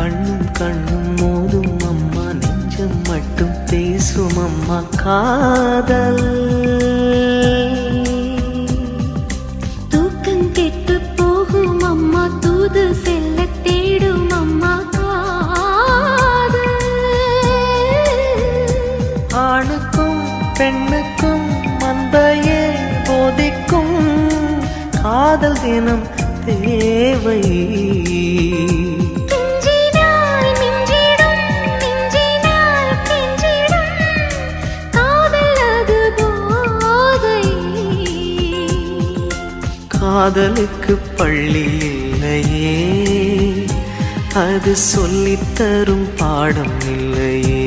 கண்ணும் கண்ணும் மோதும் அம்மா, நெஞ்சம் மட்டும் பேசும் அம்மா காதல். தூக்கம் கெட்டு போகும் அம்மா, தூது செல்ல தேடும் அம்மா காதல். ஆணுக்கும் பெண்ணுக்கும் அன்பையே போதிக்கும் காதல் தினம் தேவை. காதலுக்கு பள்ளி இல்லையே, அது சொல்லித்தரும் பாடம் இல்லையே.